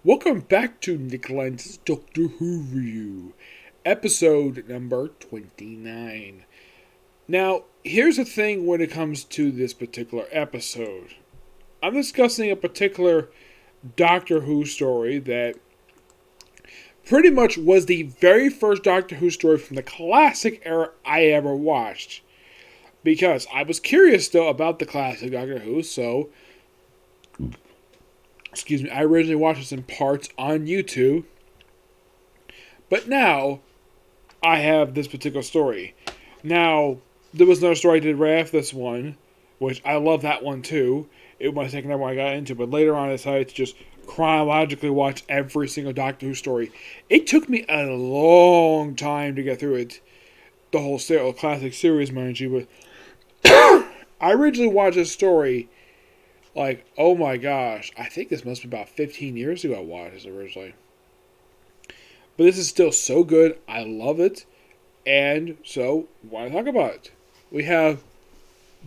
Welcome back to Lenz's Doctor Who review, episode number 29. Now, here's the thing when it comes to this particular episode. I'm discussing a particular Doctor Who story that pretty much was the very first Doctor Who story from the classic era I ever watched. Because I was curious still about the classic Doctor Who, so I originally watched this in parts on YouTube. But now, I have this particular story. Now, there was another story I did right after this one, which I love that one too. It was my second one I got into, but later on I decided to just chronologically watch every single Doctor Who story. It took me a long time to get through it. The whole classic series, mind you, but I originally watched this story oh my gosh, I think this must be about 15 years ago I watched this originally. But this is still so good. I love it. And so, why not talk about it? We have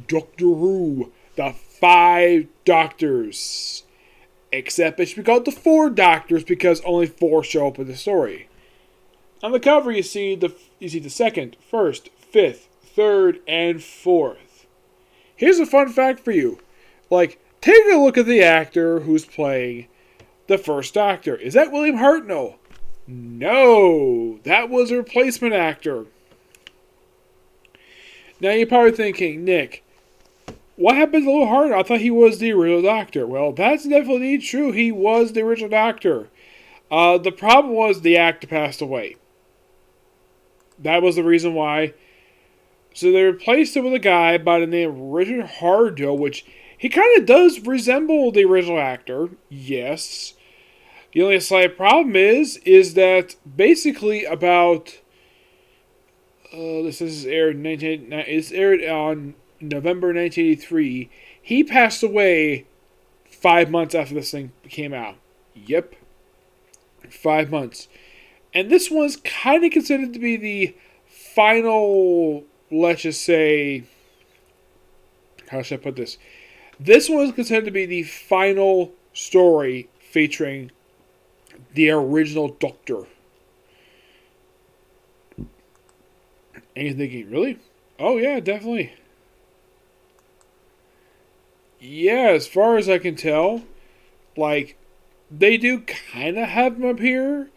Doctor Who, the 5 Doctors. Except it should be called the 4 Doctors because only 4 show up in the story. On the cover you see the 2nd, 1st, 5th, 3rd, and 4th. Here's a fun fact for you. Take a look at the actor who's playing the 1st Doctor. Is that William Hartnell? No, that was a replacement actor. Now you're probably thinking, Nick, what happened to William Hartnell? I thought he was the original Doctor. Well, that's definitely true. He was the original Doctor. The problem was the actor passed away. That was the reason why. So they replaced him with a guy by the name of Richard Hardill, which he kind of does resemble the original actor, yes. The only slight problem is that basically about this is aired on November 1983. He passed away 5 months after this thing came out. Yep, 5 months, and this one's kind of considered to be the final. Let's just say, how should I put this? This one is considered to be the final story featuring the original Doctor. And you're thinking, really? Oh yeah, definitely. Yeah, as far as I can tell, they do kind of have him up here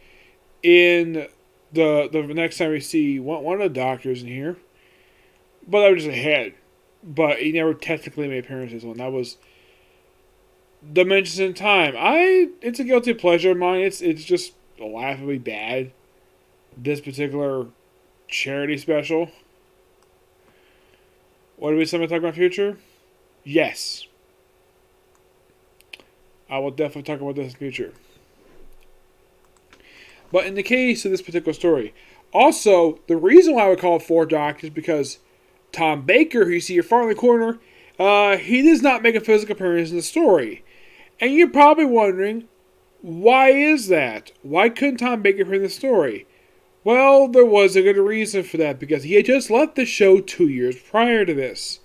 in the next time we see one of the Doctors in here. But that was just ahead. But he never technically made appearances on. That was Dimensions in Time. It's a guilty pleasure of mine. It's just laughably bad. This particular charity special. What do we say talk about future? Yes. I will definitely talk about this in the future. But in the case of this particular story, also the reason why I would call it 4 Doctors is because Tom Baker, who you see here far in the corner, he does not make a physical appearance in the story. And you're probably wondering, why is that? Why couldn't Tom Baker appear in the story? Well, there was a good reason for that, because he had just left the show 2 years prior to this.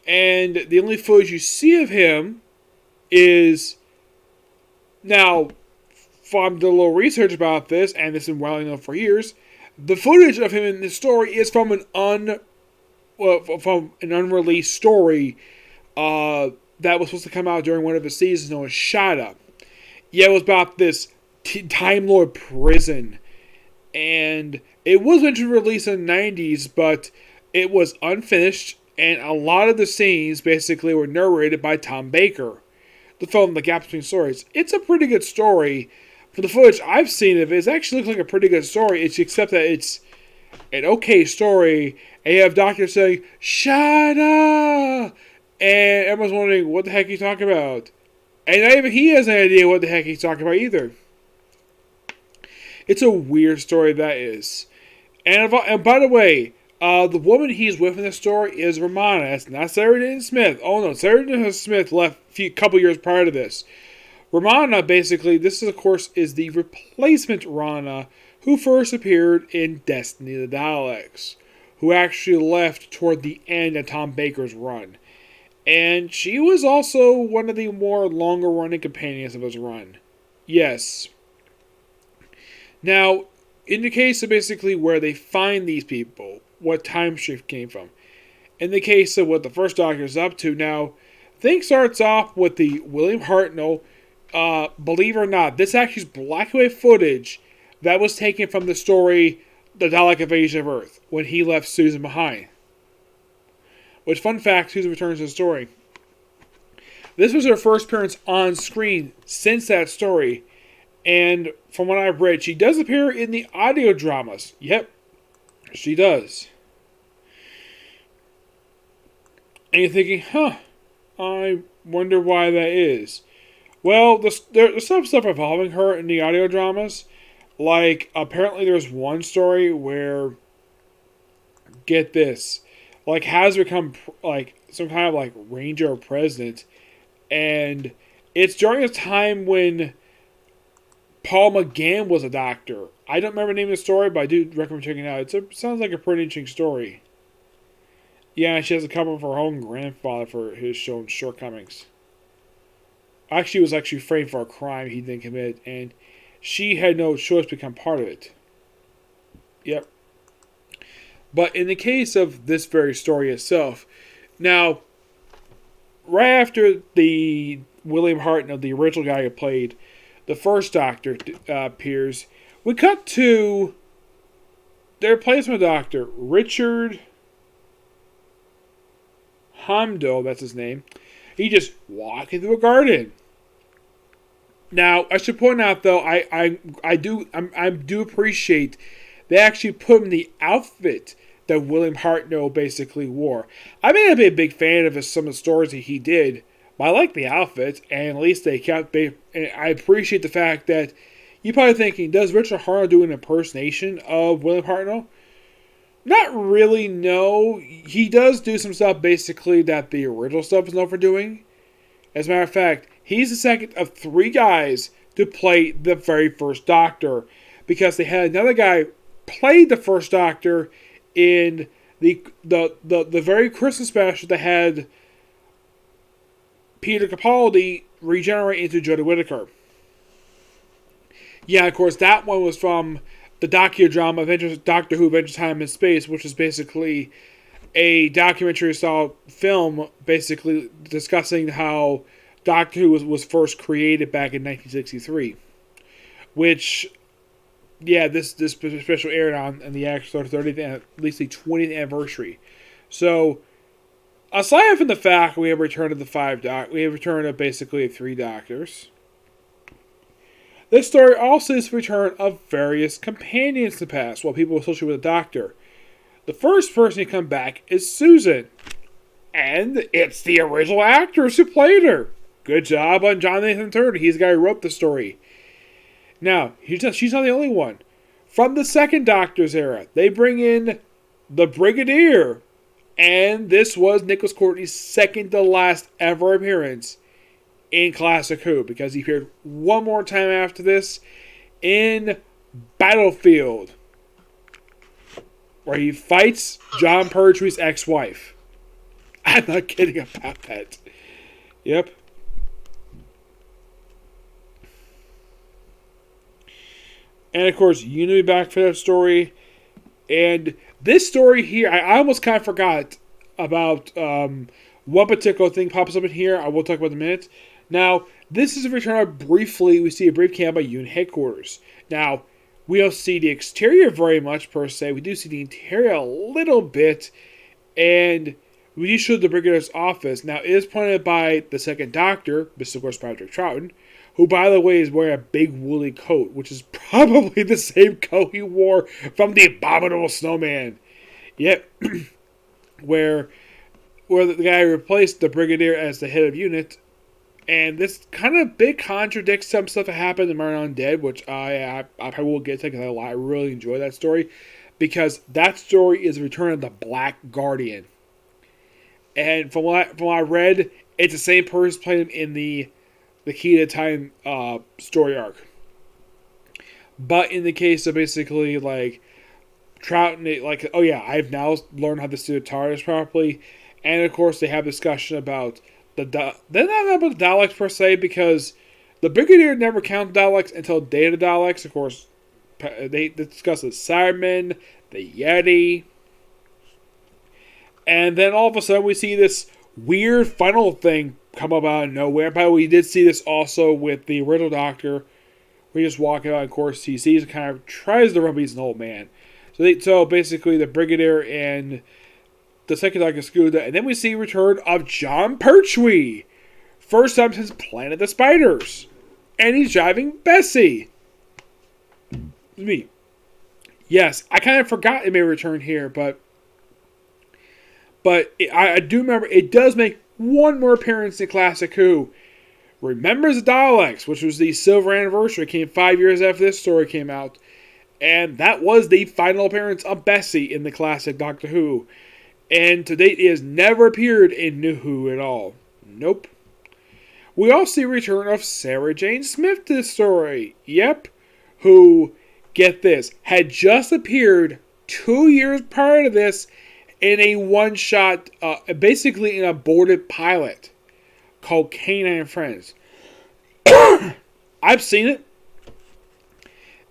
And the only footage you see of him is... Now, from the little research about this, and this has been well known for years, the footage of him in this story is from an unreleased story that was supposed to come out during one of his seasons known as Shada. Yeah, it was about this Time Lord prison. And it was meant to release in the 90s, but it was unfinished, and a lot of the scenes basically were narrated by Tom Baker, the film The Gap Between Stories. It's a pretty good story. For the footage I've seen of it, it actually looks like a pretty good story. It's except that it's an okay story, and you have Doctor saying, "Shada!" And everyone's wondering, what the heck he's talking about? And not even he has an idea what the heck he's talking about either. It's a weird story, that is. And by the way, the woman he's with in this story is Romana. It's not Sarah Jane Smith. Oh no, Sarah Jane Smith left a couple years prior to this. Romana, basically, this is, of course, is the replacement Rana who first appeared in Destiny of the Daleks, who actually left toward the end of Tom Baker's run. And she was also one of the more longer-running companions of his run. Yes. Now, in the case of basically where they find these people, what time shift came from. In the case of what the first Doctor is up to now, thing starts off with the William Hartnell. Believe it or not, this actually is black and white footage that was taken from the story The Dalek Invasion of Earth, when he left Susan behind. Which, fun fact, Susan returns to the story. This was her first appearance on screen since that story, and from what I've read, she does appear in the audio dramas. Yep, she does. And you're thinking, I wonder why that is. Well, there's some stuff involving her in the audio dramas. Like, apparently there's one story where, get this, like, has become, like, some kind of, like, ranger or president. And it's during a time when Paul McGann was a doctor. I don't remember the name of the story, but I do recommend checking it out. It sounds like a pretty interesting story. Yeah, she has a cover of her own grandfather for his shown shortcomings. Actually, was actually framed for a crime he didn't commit, and she had no choice to become part of it. Yep. But in the case of this very story itself, now, right after the William Hartnell, the original guy who played the first Doctor, appears, we cut to their replacement Doctor, Richard Hamdo, that's his name. He just walking through a garden. Now, I should point out though, I do appreciate they actually put him in the outfit that William Hartnell basically wore. I may not be a big fan of some of the stories that he did, but I like the outfit, and at least they kept. And I appreciate the fact that you're probably thinking, does Richard Hartnell do an impersonation of William Hartnell? Not really, no. He does do some stuff basically that the original stuff is known for doing. As a matter of fact, he's the second of 3 guys to play the very first Doctor, because they had another guy play the first Doctor in the very Christmas special that had Peter Capaldi regenerate into Jodie Whittaker. Yeah, of course, that one was from the docudrama Doctor Who Adventures Time in Space, which is basically a documentary-style film basically discussing how Doctor Who was first created back in 1963. Which, yeah, this special aired on the actual 30th, at least the 20th anniversary. So, aside from the fact we have returned to we have returned to basically 3 Doctors. This story also is the return of various companions in the past, while people associated with the Doctor. The first person to come back is Susan. And it's the original actress who played her. Good job on John Nathan Turner. He's the guy who wrote the story. Now, she's not the only one. From the second Doctor's era, they bring in the Brigadier. And this was Nicholas Courtney's second to last ever appearance in Classic Who, because he appeared one more time after this in Battlefield, where he fights John Pertwee's ex-wife. I'm not kidding about that. Yep. And of course, you knew back for that story. And this story here, I almost kind of forgot about one particular thing pops up in here. I will talk about in a minute. Now, this is a return briefly. We see a brief camp by unit headquarters. Now, we don't see the exterior very much per se. We do see the interior a little bit. And we do show the Brigadier's office. Now, it is pointed by the second Doctor, Mr. of course Patrick Troughton, who, by the way, is wearing a big woolly coat, which is probably the same coat he wore from the Abominable Snowman. Yep. where the guy replaced the Brigadier as the head of unit. And this kind of big contradicts some stuff that happened in Murder Undead, which I probably will get to because I really enjoy that story. Because that story is the return of the Black Guardian. And from what I read, it's the same person playing him in the Key to Time story arc. But in the case of basically, like, Troughton, like, oh yeah, I've now learned how to do the TARDIS properly. And of course, they have discussion about they're not about the Daleks per se, because The Brigadier never counted Daleks until Day of the Daleks. Of course, they discuss the Cybermen, the Yeti. And then all of a sudden we see this weird final thing come up out of nowhere. But we did see this also with the original Doctor. We just walk out, of course, he sees and kind of tries to rub he's an old man. So basically the Brigadier and the second Doctor Scuda. And then we see return of John Pertwee. First time since Planet of the Spiders. And he's driving Bessie. Me. Yes, I kind of forgot it may return here, but I do remember it does make one more appearance in Classic Who. Remembers the Daleks, which was the silver anniversary. It came 5 years after this story came out. And that was the final appearance of Bessie in the classic Doctor Who. And to date, it has never appeared in New Who at all. Nope. We also see a return of Sarah Jane Smith to the story. Yep. Who, get this, had just appeared 2 years prior to this in a one-shot, basically an aborted pilot called Canine and Friends. I've seen it.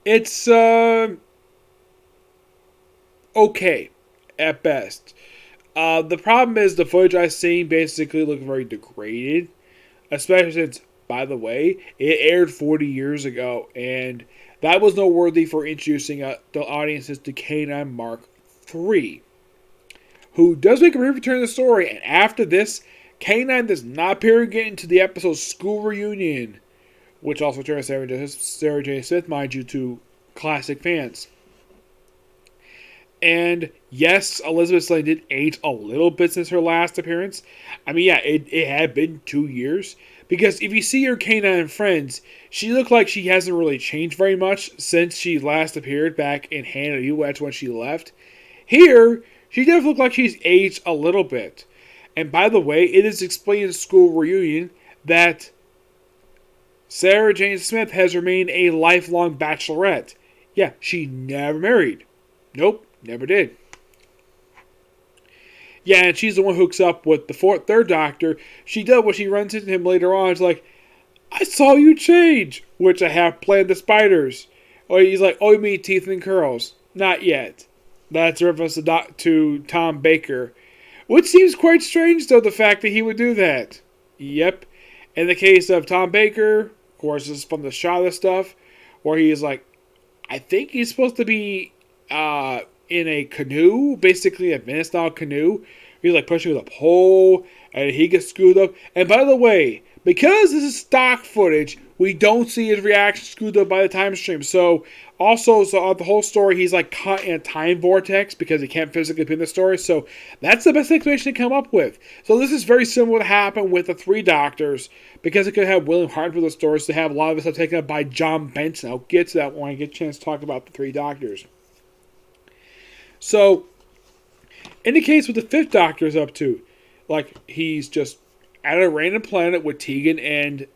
It's okay at best. The problem is the footage I've seen basically looks very degraded. Especially since, by the way, it aired 40 years ago. And that was noteworthy for introducing the audiences to K9 Mark III. Who does make a brief return to the story. And after this, K9 does not appear again into the episode School Reunion. Which also turns Sarah J. Smith, mind you, to classic fans. And yes, Elizabeth Slane did age a little bit since her last appearance. I mean, yeah, it had been 2 years. Because if you see her K9 and Friends, she looked like she hasn't really changed very much since she last appeared back in Hannah U.S. when she left. Here, she does look like she's aged a little bit. And by the way, it is explained in School Reunion that Sarah Jane Smith has remained a lifelong bachelorette. Yeah, she never married. Nope. Never did. Yeah, and she's the one who hooks up with the third Doctor. She does when she runs into him later on. It's like, I saw you change, which I have planned the spiders. Or he's like, oh, you mean teeth and curls? Not yet. That's a reference to Tom Baker. Which seems quite strange, though, the fact that he would do that. Yep. In the case of Tom Baker, of course, this is from the Shada stuff, where he's like, I think he's supposed to be, in a canoe, basically a Venice-style canoe. He's like pushing with a pole, and he gets screwed up. And by the way, because this is stock footage, we don't see his reaction screwed up by the time stream. So, also, the whole story, he's like caught in a time vortex because he can't physically be in the story. So, that's the best explanation to come up with. So, this is very similar to happen with the Three Doctors, because it could have William Hart for the stories to have a lot of this stuff taken up by John Benson. I'll get to that when I get a chance to talk about the Three Doctors. So, in the case what the Fifth Doctor is up to, like, he's just at a random planet with Tegan and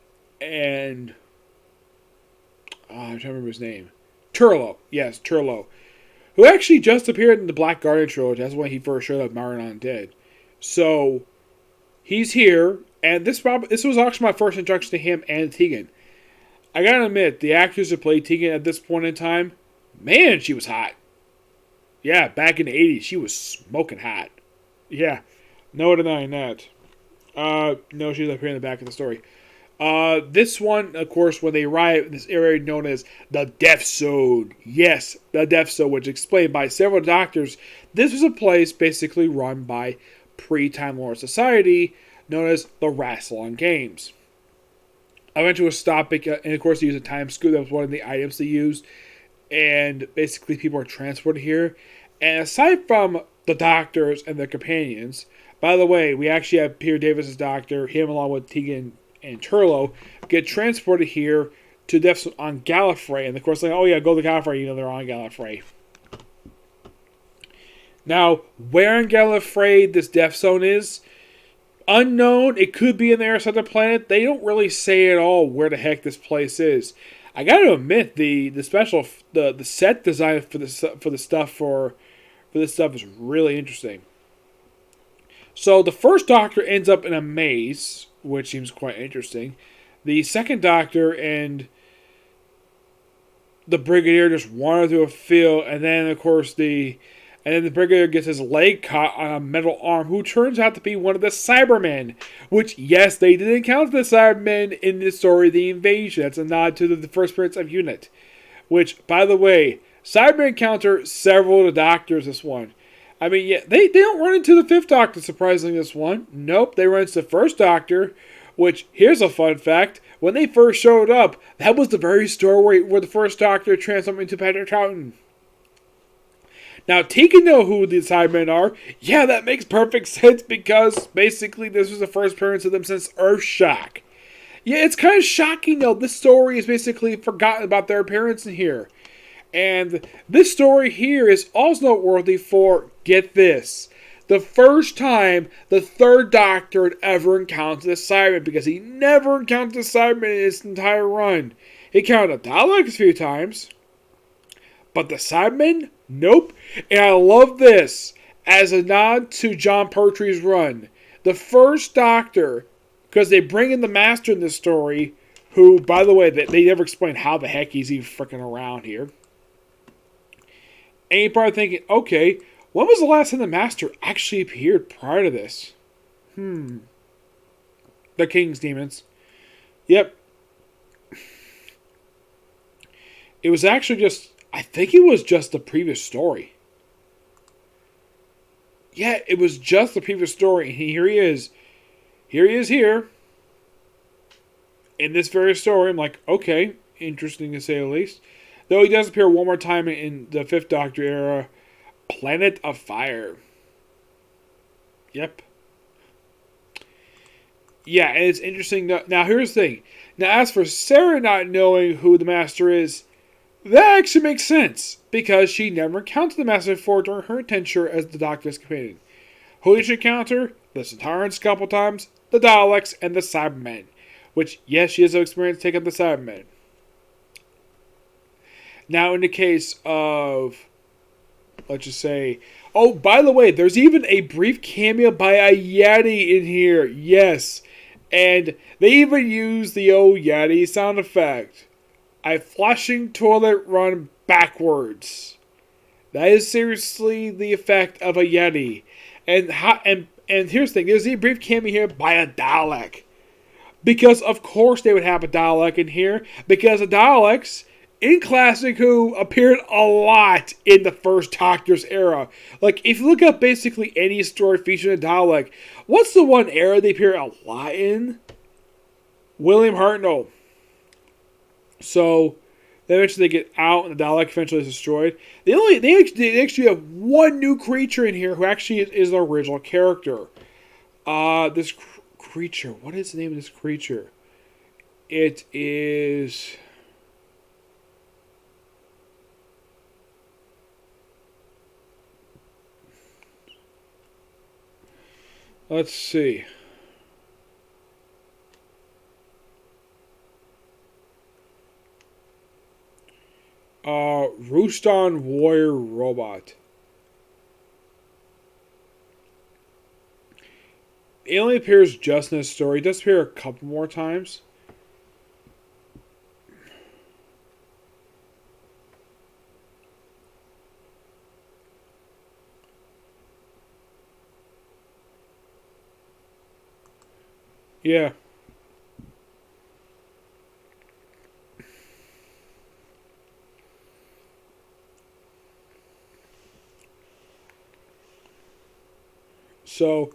I'm trying to remember his name. Turlow. Yes, Turlow. Who actually just appeared in the Black Guardian trilogy. That's when he first showed up, Marion Dead. So, he's here, and this was actually my first introduction to him and Tegan. I gotta admit, the actress who played Tegan at this point in time, man, she was hot. Yeah, back in the 80s, she was smoking hot. Yeah, no denying that. No, she's up here in the back of the story. This one, of course, when they arrive in this area known as the Death Zone. Yes, the Death Zone, which is explained by several doctors. This was a place basically run by pre-Time Lord Society, known as the Rassilon Games. Eventually was stopped, and of course they used a time scoop. That was one of the items they used. And basically people are transported here. And aside from the doctors and their companions, by the way, we actually have Peter Davis's doctor, him along with Tegan and Turlow, get transported here to Death Zone on Gallifrey. And of course, like, oh yeah, go to Gallifrey, you know they're on Gallifrey. Now, where on Gallifrey this Death Zone is, unknown. It could be in the other planet. They don't really say at all where the heck this place is. I gotta admit, the set design for this stuff is really interesting. So the first Doctor ends up in a maze, which seems quite interesting. the second Doctor and the Brigadier just wander through a field, and then of course the Brigadier gets his leg caught on a metal arm, who turns out to be one of the Cybermen. Which, yes, they did encounter the Cybermen in the story The Invasion. That's a nod to the first appearance of Unit. Which, by the way, Cybermen encounter several of the Doctors this one. I mean, yeah, they don't run into the Fifth Doctor, surprisingly, this one. Nope, they run into the First Doctor, which, here's a fun fact. When they first showed up, that was the very story where the First Doctor transformed into Patrick Troughton. Now, T can know who the Cybermen are. Yeah, that makes perfect sense because basically this was the first appearance of them since Earthshock. Yeah, it's kind of shocking though. This story is basically forgotten about their appearance in here. And this story here is also noteworthy for, get this, the first time the Third Doctor had ever encountered a Cyberman, because he never encountered a Cyberman in his entire run. He encountered a Dalek a few times, but the Cybermen? Nope. And I love this as a nod to John Pertwee's run. The First Doctor, because they bring in the Master in this story, who, by the way, they never explain how the heck he's even freaking around here. And you're probably thinking, okay, when was the last time the Master actually appeared prior to this? The King's Demons. Yep. It was actually just, I think it was just the previous story. Yeah, it was just the previous story. And here he is. Here he is here. In this very story. I'm like, okay, interesting to say the least. Though he does appear one more time in the Fifth Doctor era. Planet of Fire. Yep. Yeah, and it's interesting. Now, here's the thing. Now, as for Sarah not knowing who the Master is, that actually makes sense, because she never encountered the Master before during her tenure as the Doctor's companion. Who did she encounter? The Centaurans a couple times, the Daleks, and the Cybermen. Which, yes, she has experience taking the Cybermen. Now, in the case of, let's just say, oh, by the way, there's even a brief cameo by a Yeti in here. Yes. And they even use the old Yeti sound effect. A flushing toilet run backwards. That is seriously the effect of a Yeti. And here's the thing. There's a brief cameo here by a Dalek. Because, of course, they would have a Dalek in here. Because the Daleks, in Classic Who, appeared a lot in the First Doctor's era. Like, if you look up basically any story featuring a Dalek, what's the one era they appear a lot in? William Hartnell. So, then eventually they get out and the Dalek eventually is destroyed. They actually have one new creature in here who actually is the original character. This creature. What is the name of this creature? It is... Let's see. Rooston Warrior Robot. It only appears just in this story. It does appear a couple more times. Yeah. So,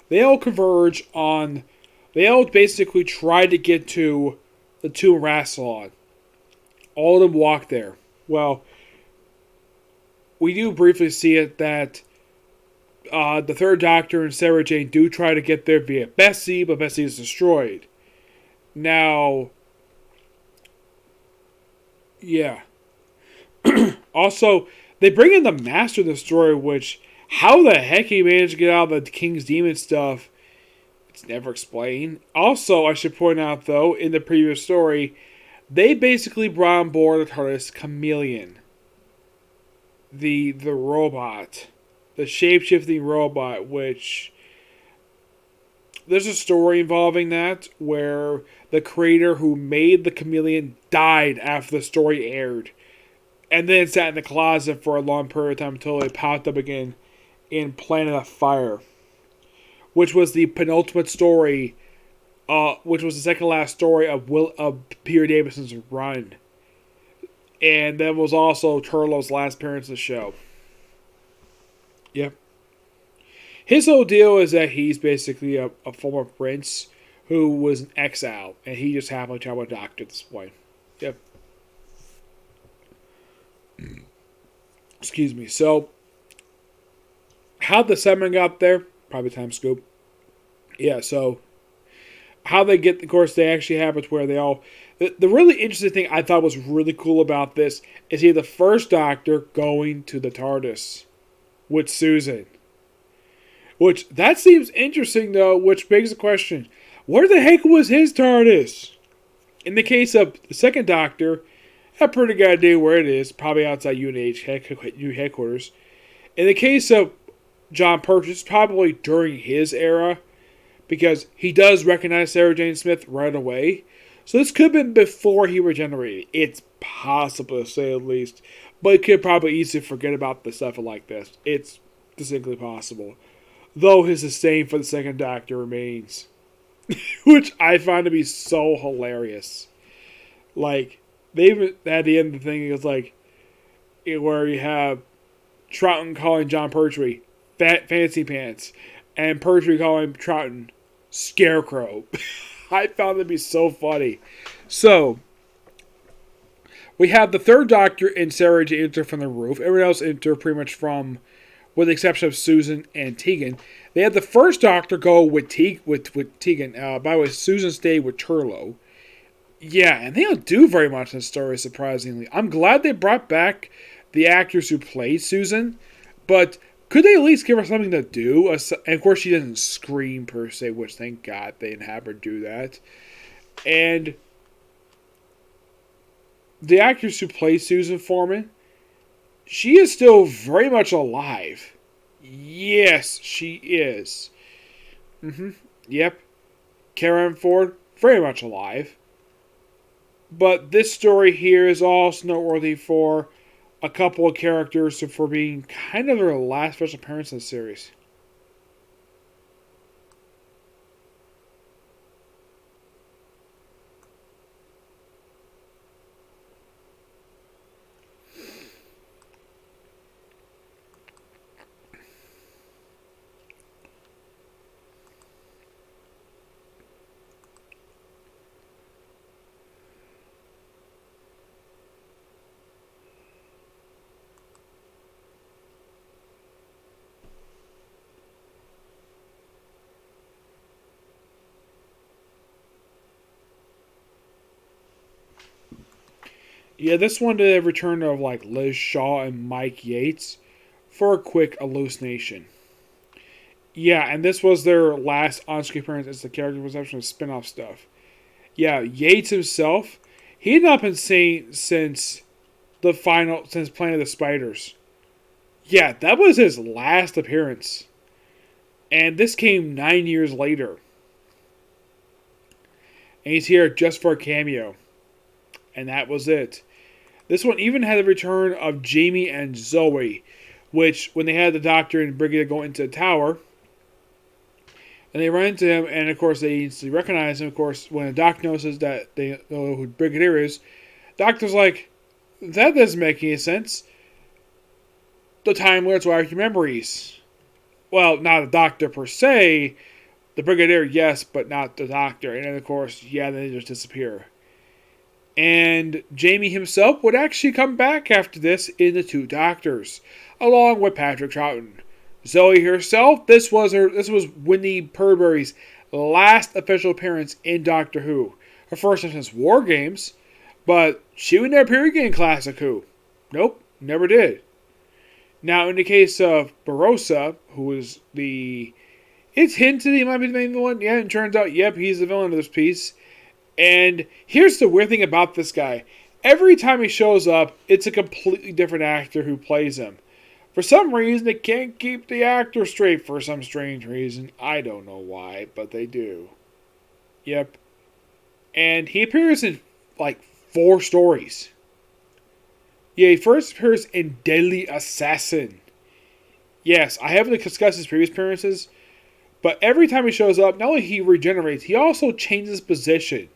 they all converge on... They all basically try to get to the tomb of Rassilon. All of them walk there. Well, we do briefly see it that the Third Doctor and Sarah Jane do try to get there via Bessie, but Bessie is destroyed. Now... Yeah. Also, they bring in the Master of the story, which... How the heck he managed to get out of the King's Demon stuff, it's never explained. Also, I should point out, though, in the previous story, they basically brought on board the TARDIS Chameleon. The robot. The shape-shifting robot, which... there's a story involving that where the creator who made the chameleon died after the story aired. And then it sat in the closet for a long period of time until it popped up again in Planet of Fire, which was the penultimate story, which was the second last story of Peter Davison's run. And that was also Turlow'S last appearance of the show. Yep. His whole deal is that he's basically a former prince who was in exile, and he just happened to have a doctor at this point. Yep. Excuse me. So, how the Cybermen got there? Probably time scoop. Yeah, so how they get, of course, they actually have it where they all... The really interesting thing I thought was really cool about this is he had the first Doctor going to the TARDIS with Susan. Which, that seems interesting, though, which begs the question, where the heck was his TARDIS? In the case of the second Doctor, I have a pretty good idea where it is, probably outside UNH headquarters. In the case of John Purchase, probably during his era, because he does recognize Sarah Jane Smith right away. So this could have been before he regenerated. It's possible, to say the least. But he could probably easily forget about the stuff like this. It's distinctly possible. Though his disdain for the second Doctor remains. Which I find to be so hilarious. Like, they even, at the end of the thing, it was like, where you have Troughton calling John Pertwee Fancy Pants, and Pertwee calling Troughton Scarecrow. I found it to be so funny. So, we have the third Doctor and Sarah Jane enter from the roof. Everyone else enter pretty much from, with the exception of Susan and Tegan. They had the first Doctor go with Tegan. By the way, Susan stayed with Turlow. Yeah, and they don't do very much in the story, surprisingly. I'm glad they brought back the actors who played Susan, but could they at least give her something to do? And of course, she doesn't scream per se, which thank God they didn't have her do that. And the actress who plays Susan Foreman, she is still very much alive. Yes, she is. Yep. Karen Ford, very much alive. But this story here is also noteworthy for a couple of characters for being kind of their last special appearance in the series. Yeah, this one did a return of like Liz Shaw and Mike Yates for a quick hallucination. Yeah, and this was their last on-screen appearance as the character reception of spin-off stuff. Yeah, Yates himself, he had not been seen since Planet of the Spiders. Yeah, that was his last appearance. And this came 9 years later. And he's here just for a cameo. And that was it. This one even had the return of Jamie and Zoe, which, when they had the Doctor and Brigadier go into the tower, and they run into him, and of course they instantly recognize him. Of course, when the Doctor notices that they know who Brigadier is, Doctor's like, that doesn't make any sense. The Time Lords will argue memories. Well, not the Doctor per se. The Brigadier, yes, but not the Doctor. And then, of course, yeah, they just disappear. And Jamie himself would actually come back after this in the Two Doctors, along with Patrick Troughton. Zoe herself, this was Whitney Purbury's last official appearance in Doctor Who. Her first time since War Games, but she would never appear again in Classic Who. Nope, never did. Now, in the case of Barossa, who is it's hinted he might be the main villain. Yeah, and turns out, yep, he's the villain of this piece. And here's the weird thing about this guy. Every time he shows up, it's a completely different actor who plays him. For some reason, they can't keep the actor straight for some strange reason. I don't know why, but they do. Yep. And he appears in like 4 stories. Yeah, he first appears in Deadly Assassin. Yes, I haven't discussed his previous appearances, but every time he shows up, not only he regenerates, he also changes position.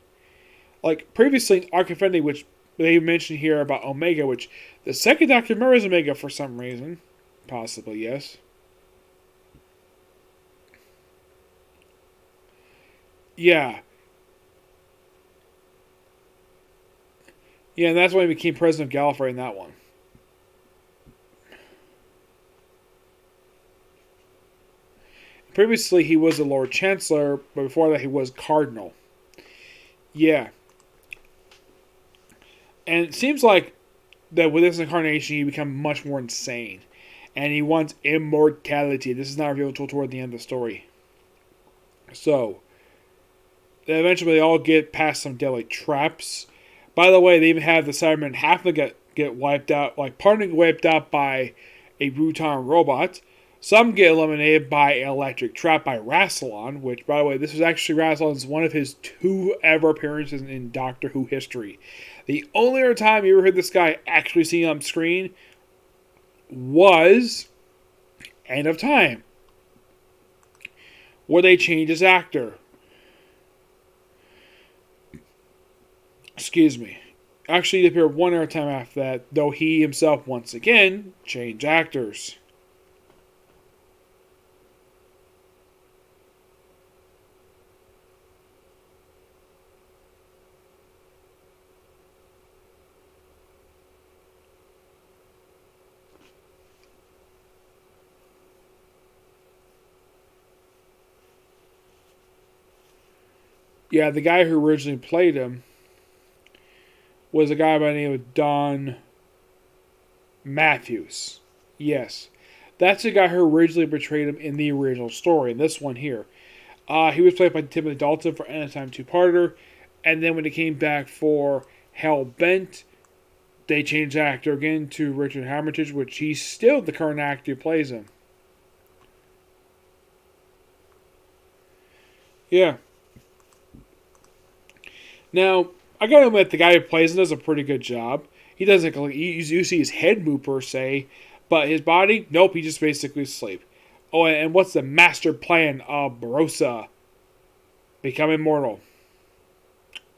Like previously in Arc Infinity, which they mentioned here about Omega, which the second Doctor mirrors Omega for some reason. Possibly, yes. Yeah. Yeah, and that's why he became president of Gallifrey in that one. Previously, he was the Lord Chancellor, but before that, he was Cardinal. Yeah. And it seems like that with this incarnation, he become much more insane. And he wants immortality. This is not revealed until toward the end of the story. So, eventually they all get past some deadly traps. By the way, they even have the Cybermen half of them get wiped out, like partly wiped out by a Bruton robot. Some get eliminated by an electric trap by Rassilon, which, by the way, this was actually Rassilon's one of his 2 ever appearances in Doctor Who history. The only other time you ever heard this guy actually seen on screen was End of Time, where they changed his actor. Excuse me. Actually, he appeared one other time after that, though he himself once again changed actors. Yeah, the guy who originally played him was a guy by the name of Don Matthews. Yes. That's the guy who originally portrayed him in the original story, in this one here. He was played by Timothy Dalton for End of Time 2-parter, and then when he came back for Hell Bent, they changed the actor again to Richard Armitage, which he's still the current actor who plays him. Yeah. Now, I gotta admit, the guy who plays him does a pretty good job. He doesn't, you see his head move per se, but his body, nope, he just basically asleep. Oh, and what's the master plan of Barossa? Become immortal.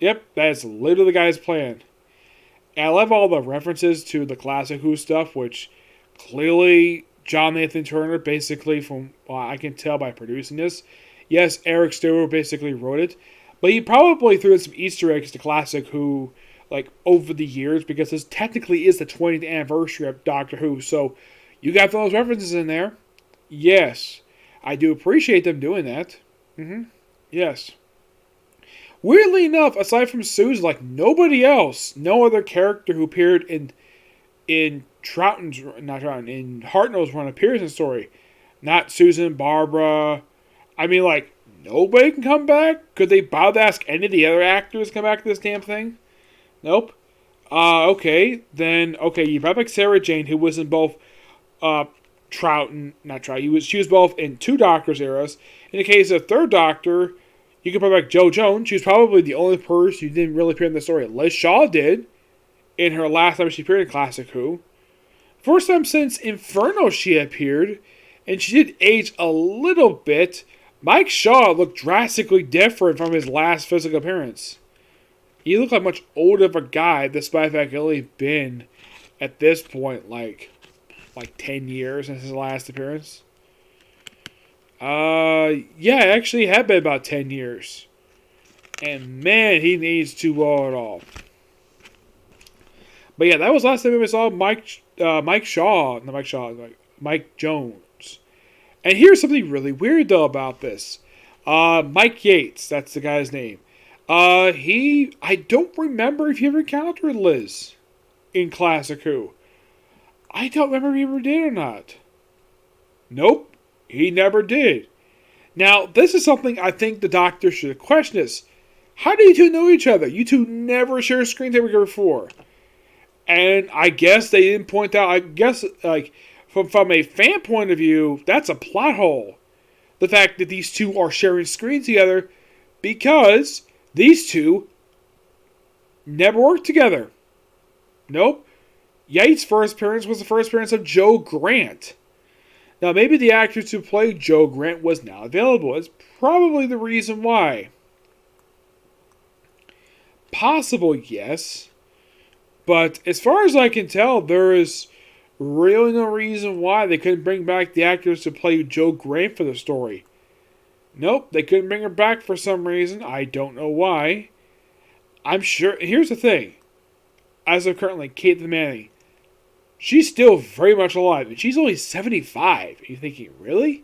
Yep, that is literally the guy's plan. And I love all the references to the classic Who stuff, which clearly John Nathan Turner, basically from what I can tell by producing this, yes, Eric Stewart basically wrote it, but he probably threw in some Easter eggs to classic Who, like, over the years, because this technically is the 20th anniversary of Doctor Who, so you got those references in there. Yes, I do appreciate them doing that. Yes. Weirdly enough, aside from Susan, like, nobody else, no other character who appeared in Hartnell's run appears in the story. Not Susan, Barbara. I mean, like, nobody can come back? Could they bother to ask any of the other actors to come back to this damn thing? Nope. Okay. Then, you brought back Sarah Jane, who was in both, she was both in 2 Doctors eras. In the case of Third Doctor, you could bring back Jo Jones. She was probably the only person who didn't really appear in the story. Liz Shaw did, in her last time she appeared in Classic Who. First time since Inferno she appeared, and she did age a little bit. Mike Shaw looked drastically different from his last physical appearance. He looked like much older of a guy, despite the fact he'd only been, at this point, like 10 years since his last appearance. Yeah, it actually had been about 10 years. And man, he needs to blow it off. But yeah, that was the last time we saw Mike Jones. And here's something really weird though about this. Mike Yates, that's the guy's name. I don't remember if he ever encountered Liz in Classic Who. I don't remember if he ever did or not. Nope, he never did. Now, this is something I think the Doctor should question this. How do you two know each other? You two never shared screen time together before. And I guess they didn't point out, from a fan point of view, that's a plot hole. The fact that these two are sharing screens together because these two never worked together. Nope. Yates' first appearance was the first appearance of Joe Grant. Now, maybe the actress who played Joe Grant was not available. It's probably the reason why. Possible, yes. But as far as I can tell, there is really no reason why they couldn't bring back the actress to play Joe Grant for the story. Nope, they couldn't bring her back for some reason. I don't know why. I'm sure. Here's the thing. As of currently, Kate the Manning, she's still very much alive. And she's only 75. You're thinking, really?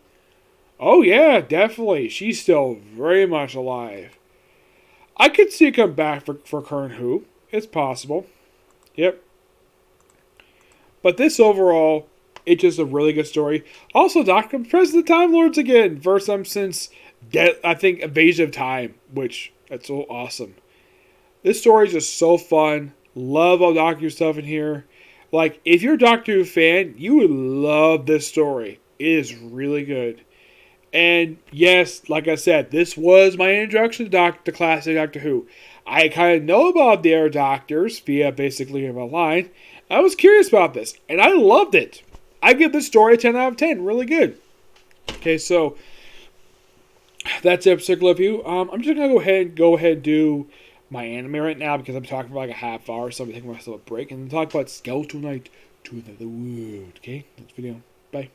Oh, yeah, definitely. She's still very much alive. I could see it come back for Current Who. It's possible. Yep. But this overall, it's just a really good story. Also, Doctor President Time Lords again. First time since, I think, Invasion of Time. Which, that's so awesome. This story is just so fun. Love all Doctor Who stuff in here. Like, if you're a Doctor Who fan, you would love this story. It is really good. And yes, like I said, this was my introduction to classic Doctor Who. I kind of know about the Air Doctors via basically my line. I was curious about this, and I loved it. I give this story a 10 out of 10. Really good. Okay, so that's a particular review. I'm just going to go ahead and do my anime right now because I'm talking for like a half hour, so I'm taking myself a break and talk about Skeletal Knight to Another World. Okay, next video. Bye.